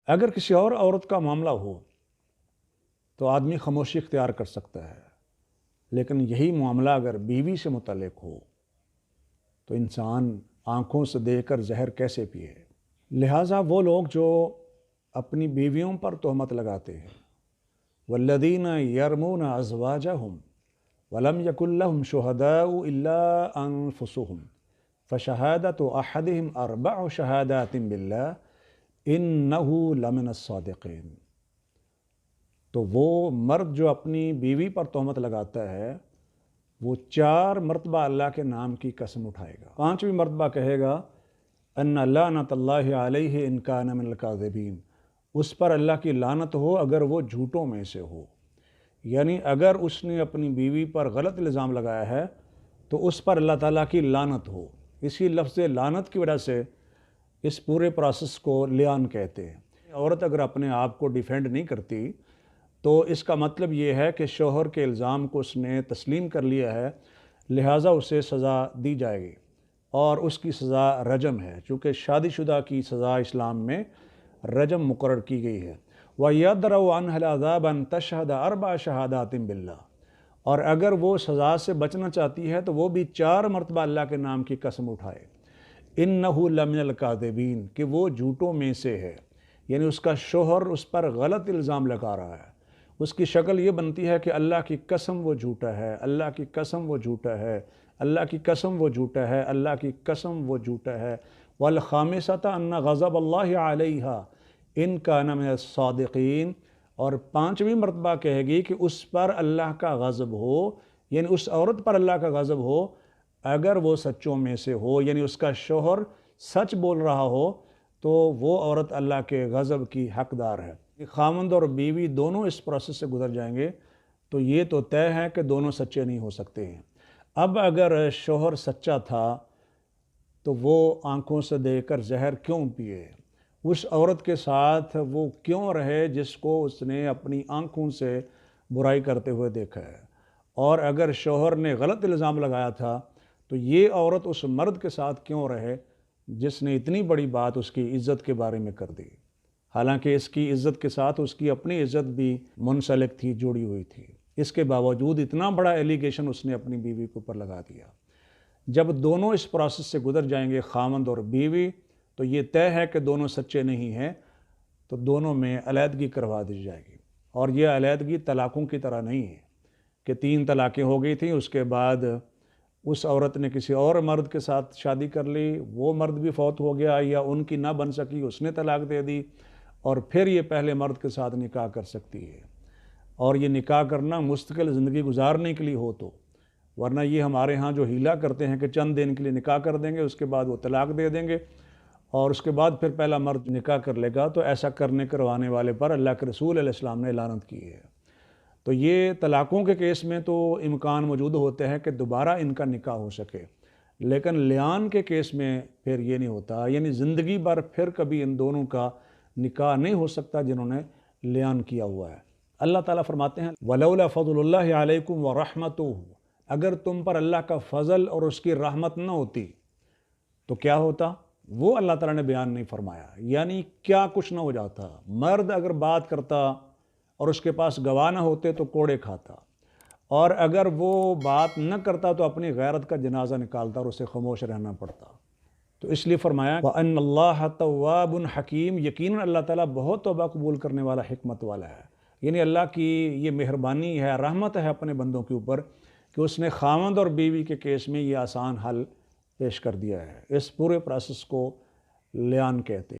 اگر کسی اور عورت کا معاملہ ہو تو آدمی خاموشی اختیار کر سکتا ہے، لیکن یہی معاملہ اگر بیوی سے متعلق ہو تو انسان آنکھوں سے دیکھ کر زہر کیسے پیے۔ لہٰذا وہ لوگ جو اپنی بیویوں پر تہمت لگاتے ہیں، والذین یرمون ازواجہم ولم یکن لہم شہداء الا انفسہم فشہادۃ احدہم اربع شہادات باللہ انہ لمن الصادقین۔ تو وہ مرد جو اپنی بیوی پر تہمت لگاتا ہے وہ 4 مرتبہ اللہ کے نام کی قسم اٹھائے گا، 5ویں مرتبہ کہے گا ان لعنت اللہ علیہ ان کان من الکاذبین، اس پر اللہ کی لعنت ہو اگر وہ جھوٹوں میں سے ہو۔ یعنی اگر اس نے اپنی بیوی پر غلط الزام لگایا ہے تو اس پر اللہ تعالیٰ کی لعنت ہو۔ اسی لفظ لعنت کی وجہ سے اس پورے پروسیس کو لیان کہتے ہیں۔ عورت اگر اپنے آپ کو ڈیفینڈ نہیں کرتی تو اس کا مطلب یہ ہے کہ شوہر کے الزام کو اس نے تسلیم کر لیا ہے، لہٰذا اسے سزا دی جائے گی، اور اس کی سزا رجم ہے، چونکہ شادی شدہ کی سزا اسلام میں رجم مقرر کی گئی ہے۔ وَيَدْرَوْ عَنْهَا الْعَذَابَ أَن تَشْهَدَ 4 شہادات باللہ، اور اگر وہ سزا سے بچنا چاہتی ہے تو وہ بھی 4 مرتبہ اللہ کے نام کی قسم اٹھائے، اِنَّهُ لَمِنَ الْكَاذِبِينَ، کہ وہ جھوٹوں میں سے ہے، یعنی اس کا شوہر اس پر غلط الزام لگا رہا ہے۔ اس کی شکل یہ بنتی ہے کہ اللہ کی قسم وہ جھوٹا ہے، اللہ کی قسم وہ جھوٹا ہے، اللہ کی قسم وہ جھوٹا ہے، اللہ کی قسم وہ جھوٹا ہے۔ وَالْخَامِسَةَ أَنَّ غَضَبَ اللَّهِ عَلَيْهَا إِن كَانَ مِنَ الصَّادِقِينَ، اور 5ویں مرتبہ کہے گی کہ اس پر اللہ کا غضب ہو، یعنی اس عورت پر اللہ کا غضب ہو اگر وہ سچوں میں سے ہو، یعنی اس کا شوہر سچ بول رہا ہو تو وہ عورت اللہ کے غضب کی حقدار ہے۔ خاوند اور بیوی دونوں اس پروسیس سے گزر جائیں گے تو یہ تو طے ہے کہ دونوں سچے نہیں ہو سکتے ہیں۔ اب اگر شوہر سچا تھا تو وہ آنکھوں سے دیکھ کر زہر کیوں پیے؟ اس عورت کے ساتھ وہ کیوں رہے جس کو اس نے اپنی آنکھوں سے برائی کرتے ہوئے دیکھا ہے؟ اور اگر شوہر نے غلط الزام لگایا تھا تو یہ عورت اس مرد کے ساتھ کیوں رہے جس نے اتنی بڑی بات اس کی عزت کے بارے میں کر دی؟ حالانکہ اس کی عزت کے ساتھ اس کی اپنی عزت بھی منسلک تھی، جڑی ہوئی تھی، اس کے باوجود اتنا بڑا ایلیگیشن اس نے اپنی بیوی کے اوپر لگا دیا۔ جب دونوں اس پروسیس سے گزر جائیں گے، خاوند اور بیوی، تو یہ طے ہے کہ دونوں سچے نہیں ہیں، تو دونوں میں علیحدگی کروا دی جائے گی۔ اور یہ علیحدگی طلاقوں کی طرح نہیں ہے کہ 3 طلاقیں ہو گئی تھیں، اس کے بعد اس عورت نے کسی اور مرد کے ساتھ شادی کر لی، وہ مرد بھی فوت ہو گیا یا ان کی نہ بن سکی، اس نے طلاق دے دی، اور پھر یہ پہلے مرد کے ساتھ نکاح کر سکتی ہے۔ اور یہ نکاح کرنا مستقل زندگی گزارنے کے لیے ہو تو، ورنہ یہ ہمارے ہاں جو ہیلا کرتے ہیں کہ چند دن کے لیے نکاح کر دیں گے، اس کے بعد وہ طلاق دے دیں گے، اور اس کے بعد پھر پہلا مرد نکاح کر لے گا، تو ایسا کروانے والے پر اللہ کے رسول علیہ السلام نے لعنت کی ہے۔ تو یہ طلاقوں کے کیس میں تو امکان موجود ہوتے ہیں کہ دوبارہ ان کا نکاح ہو سکے، لیکن لیان کے کیس میں پھر یہ نہیں ہوتا، یعنی زندگی بھر پھر کبھی ان دونوں کا نکاح نہیں ہو سکتا جنہوں نے لیان کیا ہوا ہے۔ اللہ تعالیٰ فرماتے ہیں وَلَوْلَا فَضْلُ اللَّهِ عَلَيْكُمْ وَرَحْمَتُهُ، اگر تم پر اللہ کا فضل اور اس کی رحمت نہ ہوتی تو کیا ہوتا؟ وہ اللہ تعالیٰ نے بیان نہیں فرمایا، یعنی کیا کچھ نہ ہو جاتا۔ مرد اگر بات کرتا اور اس کے پاس گواہ نہ ہوتے تو کوڑے کھاتا، اور اگر وہ بات نہ کرتا تو اپنی غیرت کا جنازہ نکالتا اور اسے خاموش رہنا پڑتا۔ تو اس لیے فرمایا وَأَنَّ اللَّهَ تَوَّابٌ حَكِيمٌ، یقیناً اللہ تعالیٰ بہت توبہ قبول کرنے والا، حکمت والا ہے۔ یعنی اللہ کی یہ مہربانی ہے، رحمت ہے اپنے بندوں کے اوپر کہ اس نے خاوند اور بیوی کے کیس میں یہ آسان حل پیش کر دیا ہے۔ اس پورے پروسیس کو لیان کہتے ہیں۔